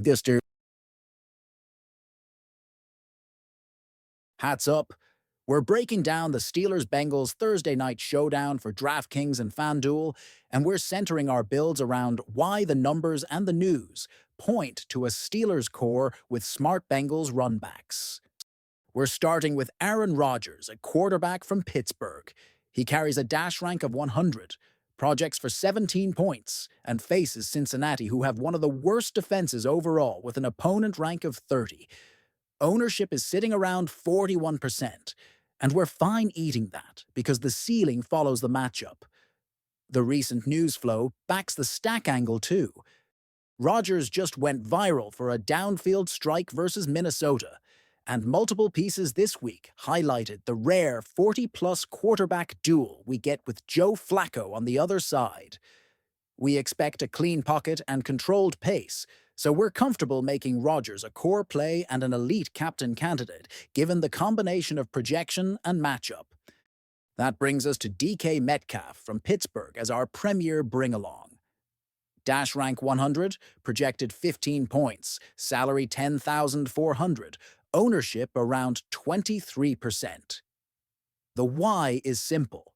Dister, hats up. We're breaking down the Steelers-Bengals Thursday night showdown for DraftKings and FanDuel, and we're centering our builds around why the numbers and the news point to a Steelers core with smart Bengals runbacks. We're starting with Aaron Rodgers, a quarterback from Pittsburgh. He carries a dash rank of 100, projects for 17 points, and faces Cincinnati, who have one of the worst defenses overall with an opponent rank of 30. Ownership is sitting around 41%, and we're fine eating that because the ceiling follows the matchup. The recent news flow backs the stack angle too. Rodgers just went viral for a downfield strike versus Minnesota, and multiple pieces this week highlighted the rare 40-plus quarterback duel we get with Joe Flacco on the other side. We expect a clean pocket and controlled pace, so we're comfortable making Rodgers a core play and an elite captain candidate, given the combination of projection and matchup. That brings us to DK Metcalf from Pittsburgh as our premier bring-along. Dash rank 100, projected 15 points, salary 10,400, ownership around 23%. The why is simple.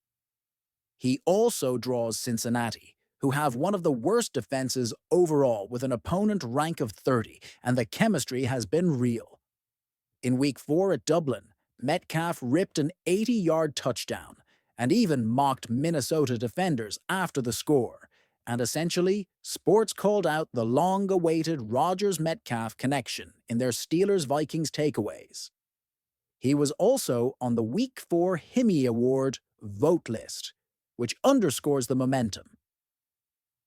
He also draws Cincinnati, who have one of the worst defenses overall with an opponent rank of 30, and the chemistry has been real. In Week 4 at Dublin, Metcalf ripped an 80-yard touchdown and even mocked Minnesota defenders after the score, and essentially, sports called out the long-awaited Rodgers-Metcalf connection in their Steelers-Vikings takeaways. He was also on the Week 4 Himmy Award vote list, which underscores the momentum.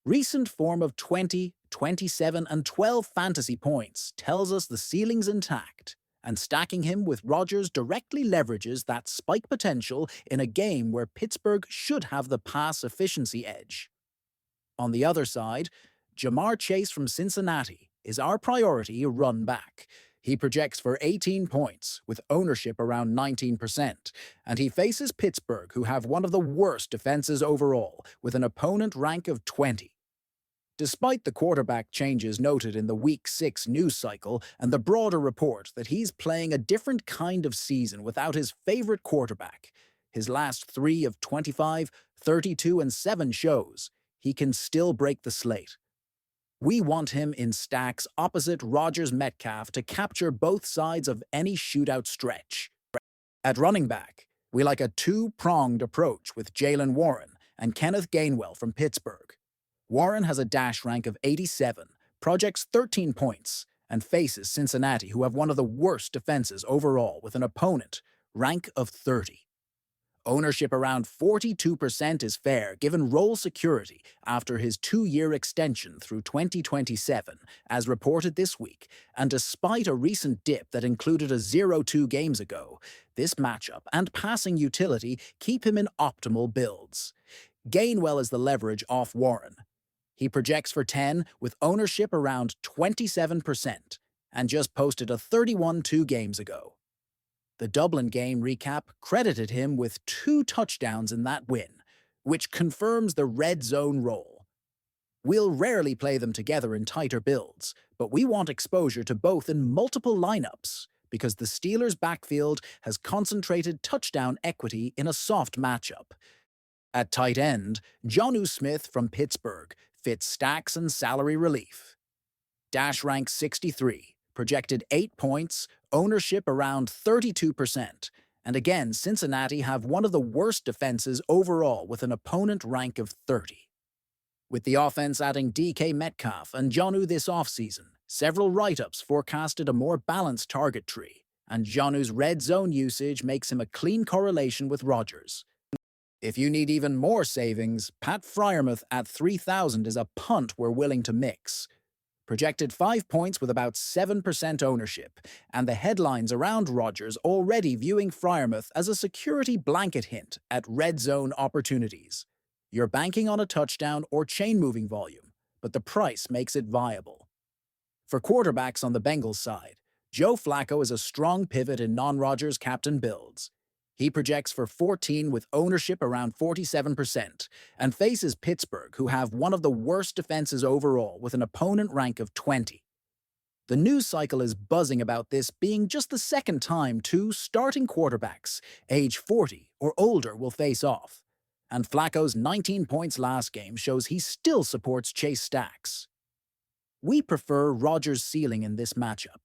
Recent form of 20, 27, and 12 fantasy points tells us the ceiling's intact, and stacking him with Rodgers directly leverages that spike potential in a game where Pittsburgh should have the pass efficiency edge. On the other side, Jamar Chase from Cincinnati is our priority run back. He projects for 18 points, with ownership around 19%, and he faces Pittsburgh, who have one of the worst defenses overall, with an opponent rank of 20. Despite the quarterback changes noted in the Week 6 news cycle and the broader report that he's playing a different kind of season without his favorite quarterback, his last 3 of 25, 32, and 7 shows, he can still break the slate. We want him in stacks opposite Rodgers-Metcalf to capture both sides of any shootout stretch. At running back, we like a two-pronged approach with Jaylen Warren and Kenneth Gainwell from Pittsburgh. Warren has a dash rank of 87, projects 13 points, and faces Cincinnati, who have one of the worst defenses overall with an opponent rank of 30. Ownership around 42% is fair given role security after his 2-year extension through 2027, as reported this week, and despite a recent dip that included a 0-2 games ago, this matchup and passing utility keep him in optimal builds. Gainwell is the leverage off Warren. He projects for 10 with ownership around 27% and just posted a 31-2 games ago. The Dublin game recap credited him with 2 touchdowns in that win, which confirms the red zone role. We'll rarely play them together in tighter builds, but we want exposure to both in multiple lineups because the Steelers' backfield has concentrated touchdown equity in a soft matchup. At tight end, Jonnu Smith from Pittsburgh fits stacks and salary relief. Dash rank 63, projected 8 points, ownership around 32%, and again, Cincinnati have one of the worst defenses overall with an opponent rank of 30. With the offense adding DK Metcalf and Jonnu this offseason, several write-ups forecasted a more balanced target tree, and Jonnu's red zone usage makes him a clean correlation with Rodgers. If you need even more savings, Pat Freiermuth at 3,000 is a punt we're willing to mix. Projected 5 points with about 7% ownership, and the headlines around Rodgers already viewing Freiermuth as a security blanket hint at red zone opportunities. You're banking on a touchdown or chain-moving volume, but the price makes it viable. For quarterbacks on the Bengals side, Joe Flacco is a strong pivot in non-Rodgers captain builds. He projects for 14 with ownership around 47% and faces Pittsburgh, who have one of the worst defenses overall with an opponent rank of 20. The news cycle is buzzing about this being just the second time two starting quarterbacks, age 40 or older, will face off. And Flacco's 19 points last game shows he still supports Chase stacks. We prefer Rodgers' ceiling in this matchup,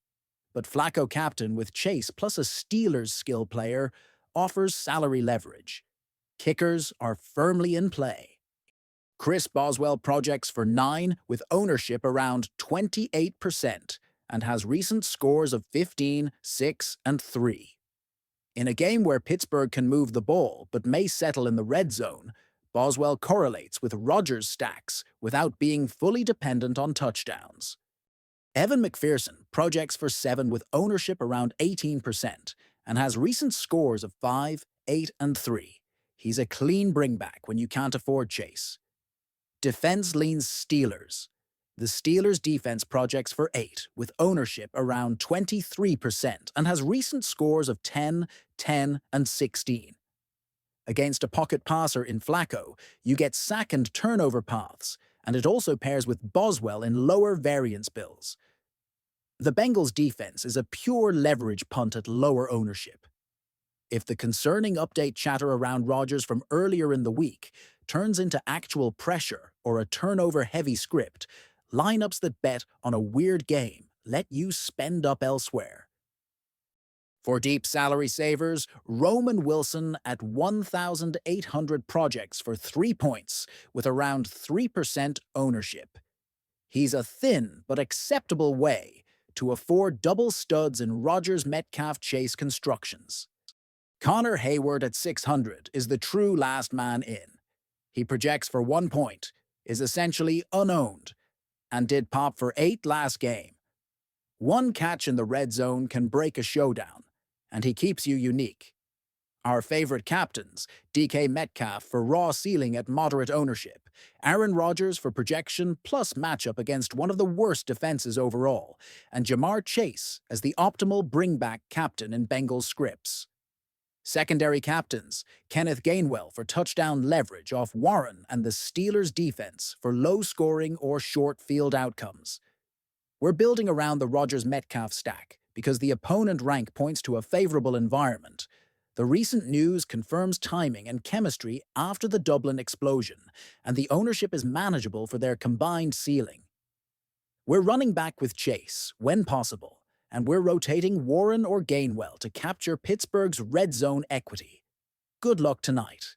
but Flacco captain with Chase plus a Steelers skill player offers salary leverage. Kickers are firmly in play. Chris Boswell projects for 9 with ownership around 28% and has recent scores of 15, 6, and 3. In a game where Pittsburgh can move the ball but may settle in the red zone, Boswell correlates with Rodgers' stacks without being fully dependent on touchdowns. Evan McPherson projects for 7 with ownership around 18% and has recent scores of 5, 8, and 3. He's a clean bringback when you can't afford Chase. Defense leans Steelers. The Steelers' defense projects for 8, with ownership around 23% and has recent scores of 10, 10, and 16. Against a pocket passer in Flacco, you get sack and turnover paths, and it also pairs with Boswell in lower variance bills. The Bengals' defense is a pure leverage punt at lower ownership. If the concerning update chatter around Rodgers from earlier in the week turns into actual pressure or a turnover-heavy script, lineups that bet on a weird game let you spend up elsewhere. For deep salary savers, Roman Wilson at 1,800 projects for 3 points with around 3% ownership. He's a thin but acceptable way to afford double studs in Rodgers-Metcalf-Chase constructions. Connor Hayward at 600 is the true last man in. He projects for 1 point, is essentially unowned, and did pop for 8 last game. One catch in the red zone can break a showdown, and he keeps you unique. Our favorite captains, DK Metcalf for raw ceiling at moderate ownership, Aaron Rodgers for projection plus matchup against one of the worst defenses overall, and Jamar Chase as the optimal bringback captain in Bengals scripts. Secondary captains, Kenneth Gainwell for touchdown leverage off Warren and the Steelers' defense for low-scoring or short field outcomes. We're building around the Rodgers-Metcalf stack because the opponent rank points to a favorable environment. The recent news confirms timing and chemistry after the Dublin explosion, and the ownership is manageable for their combined ceiling. We're running back with Chase, when possible, and we're rotating Warren or Gainwell to capture Pittsburgh's red zone equity. Good luck tonight.